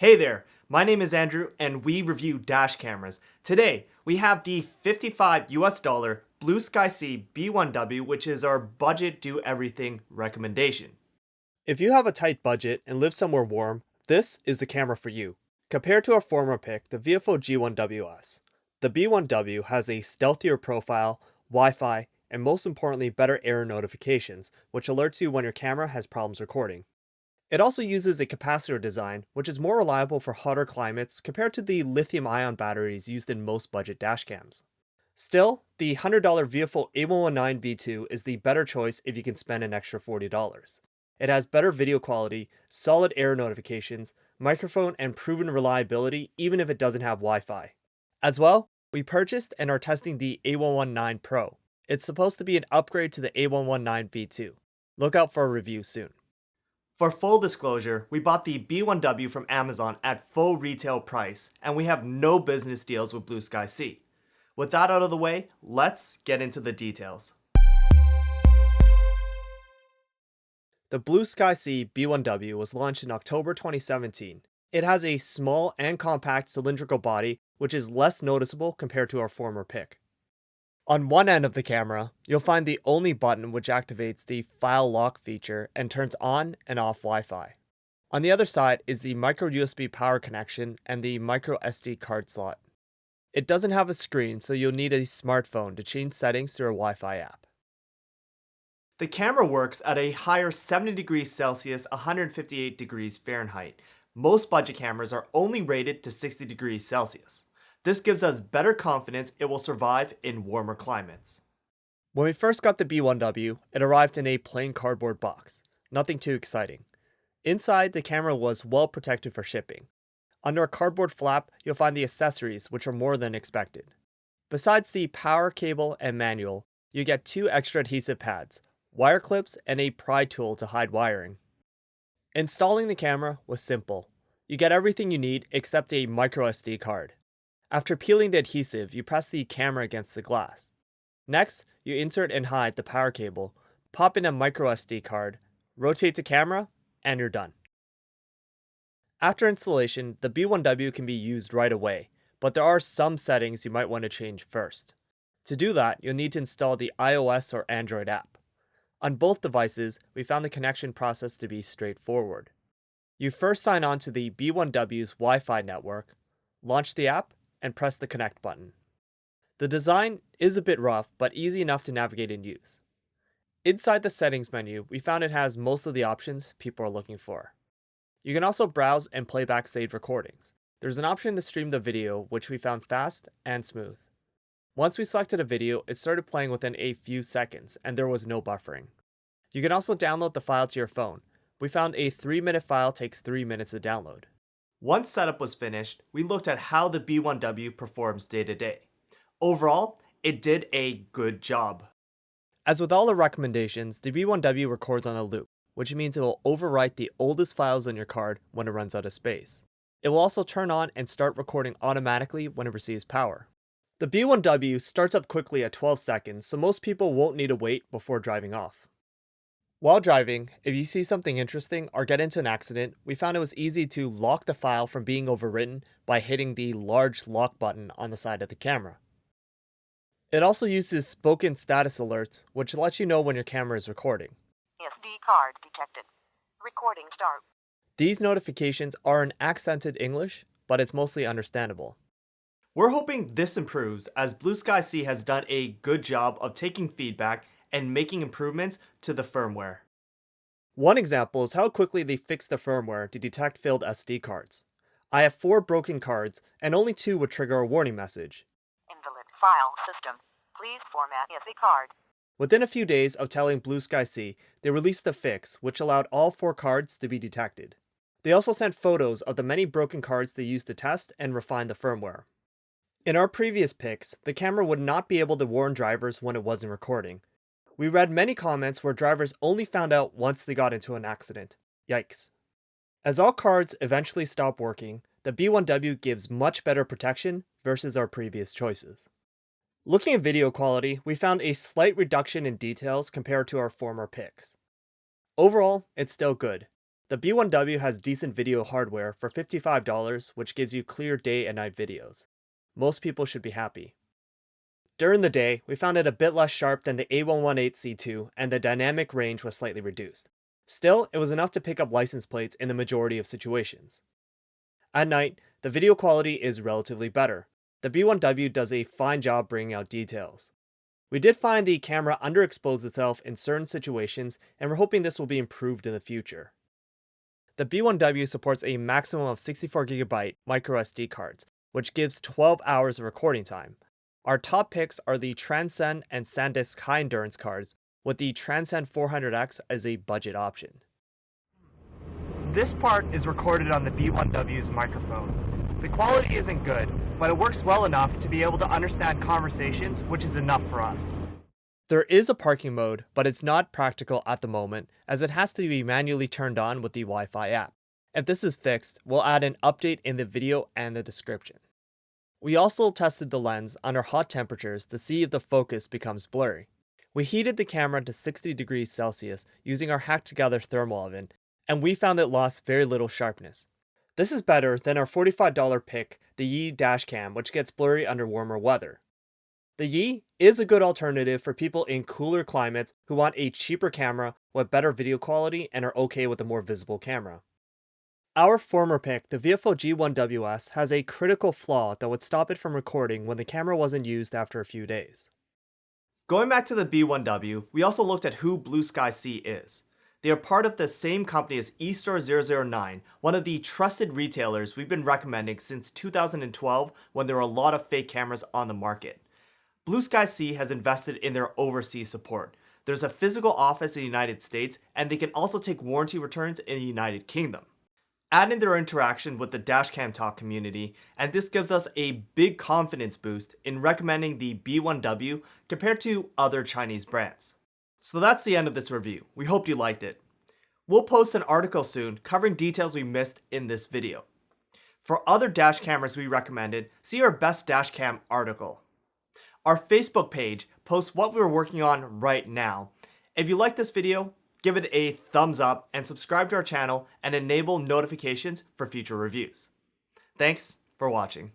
Hey there, my name is Andrew and we review dash cameras. Today, we have the $55 Blueskysea B1W, which is our budget do everything recommendation. If you have a tight budget and live somewhere warm, this is the camera for you. Compared to our former pick, the Viofo G1W-S, the B1W has a stealthier profile, Wi-Fi, and most importantly better error notifications, which alerts you when your camera has problems recording. It also uses a capacitor design, which is more reliable for hotter climates compared to the lithium-ion batteries used in most budget dashcams. Still, the $100 Viofo A119V2 is the better choice if you can spend an extra $40. It has better video quality, solid error notifications, microphone, and proven reliability even if it doesn't have Wi-Fi. As well, we purchased and are testing the A119 Pro. It's supposed to be an upgrade to the A119V2. Look out for a review soon. For full disclosure, we bought the B1W from Amazon at full retail price, and we have no business deals with Blueskysea. With that out of the way, let's get into the details. The Blueskysea B1W was launched in October 2017. It has a small and compact cylindrical body, which is less noticeable compared to our former pick. On one end of the camera, you'll find the only button which activates the file lock feature and turns on and off Wi-Fi. On the other side is the micro USB power connection and the MICROSD card slot. It doesn't have a screen, so you'll need a smartphone to change settings through a Wi-Fi app. The camera works at a higher 70 degrees Celsius, 158 degrees Fahrenheit. Most budget cameras are only rated to 60 degrees Celsius. This gives us better confidence it will survive in warmer climates. When we first got the B1W, it arrived in a plain cardboard box. Nothing too exciting. Inside, the camera was well protected for shipping. Under a cardboard flap, you'll find the accessories, which are more than expected. Besides the power cable and manual, you get 2 extra adhesive pads, wire clips, and a pry tool to hide wiring. Installing the camera was simple. You get everything you need except a microSD card. After peeling the adhesive, you press the camera against the glass. Next, you insert and hide the power cable, pop in a microSD card, rotate the camera, and you're done. After installation, the B1W can be used right away, but there are some settings you might want to change first. To do that, you'll need to install the iOS or Android app. On both devices, we found the connection process to be straightforward. You first sign on to the B1W's Wi-Fi network, launch the app, and press the connect button. The design is a bit rough, but easy enough to navigate and use. Inside the settings menu, we found it has most of the options people are looking for. You can also browse and play back saved recordings. There's an option to stream the video, which we found fast and smooth. Once we selected a video, it started playing within a few seconds, and there was no buffering. You can also download the file to your phone. We found a 3-minute file takes 3 minutes to download. Once setup was finished, we looked at how the B1W performs day to day. Overall, it did a good job. As with all the recommendations, the B1W records on a loop, which means it will overwrite the oldest files on your card when it runs out of space. It will also turn on and start recording automatically when it receives power. The B1W starts up quickly at 12 seconds, so most people won't need to wait before driving off. While driving, if you see something interesting or get into an accident, we found it was easy to lock the file from being overwritten by hitting the large lock button on the side of the camera. It also uses spoken status alerts, which lets you know when your camera is recording. SD card detected. Recording start. These notifications are in accented English, but it's mostly understandable. We're hoping this improves, as Blueskysea has done a good job of taking feedback and making improvements to the firmware. One example is how quickly they fixed the firmware to detect failed SD cards. I have 4 broken cards, and only 2 would trigger a warning message. Invalid file system. Please format SD card. Within a few days of telling Blueskysea, they released a fix which allowed all 4 cards to be detected. They also sent photos of the many broken cards they used to test and refine the firmware. In our previous picks, the camera would not be able to warn drivers when it wasn't recording. We read many comments where drivers only found out once they got into an accident. Yikes. As all cards eventually stop working, the B1W gives much better protection versus our previous choices. Looking at video quality, we found a slight reduction in details compared to our former picks. Overall, it's still good. The B1W has decent video hardware for $55, which gives you clear day and night videos. Most people should be happy. During the day, we found it a bit less sharp than the A118C2 and the dynamic range was slightly reduced. Still, it was enough to pick up license plates in the majority of situations. At night, the video quality is relatively better. The B1W does a fine job bringing out details. We did find the camera underexposed itself in certain situations, and we're hoping this will be improved in the future. The B1W supports a maximum of 64GB MICROSD cards, which gives 12 hours of recording time. Our top picks are the Transcend and SanDisk high endurance cards, with the Transcend 400X as a budget option. This part is recorded on the B1W's microphone. The quality isn't good, but it works well enough to be able to understand conversations, which is enough for us. There is a parking mode, but it's not practical at the moment, as it has to be manually turned on with the Wi-Fi app. If this is fixed, we'll add an update in the video and the description. We also tested the lens under hot temperatures to see if the focus becomes blurry. We heated the camera to 60 degrees Celsius using our hacked together thermal oven, and we found it lost very little sharpness. This is better than our $45 pick, the Yi dashcam, which gets blurry under warmer weather. The Yi is a good alternative for people in cooler climates who want a cheaper camera with better video quality and are okay with a more visible camera. Our former pick, the Viofo G1W-S, has a critical flaw that would stop it from recording when the camera wasn't used after a few days. Going back to the B1W, we also looked at who Blueskysea is. They are part of the same company as eStore009, one of the trusted retailers we've been recommending since 2012 when there were a lot of fake cameras on the market. Blueskysea has invested in their overseas support. There's a physical office in the United States, and they can also take warranty returns in the United Kingdom. Add in their interaction with the Dashcam Talk community, and this gives us a big confidence boost in recommending the B1W compared to other Chinese brands. So that's the end of this review. We hope you liked it. We'll post an article soon covering details we missed in this video. For other dash cameras we recommended, see our best dashcam article. Our Facebook page posts what we're working on right now. If you like this video, give it a thumbs up and subscribe to our channel and enable notifications for future reviews. Thanks for watching.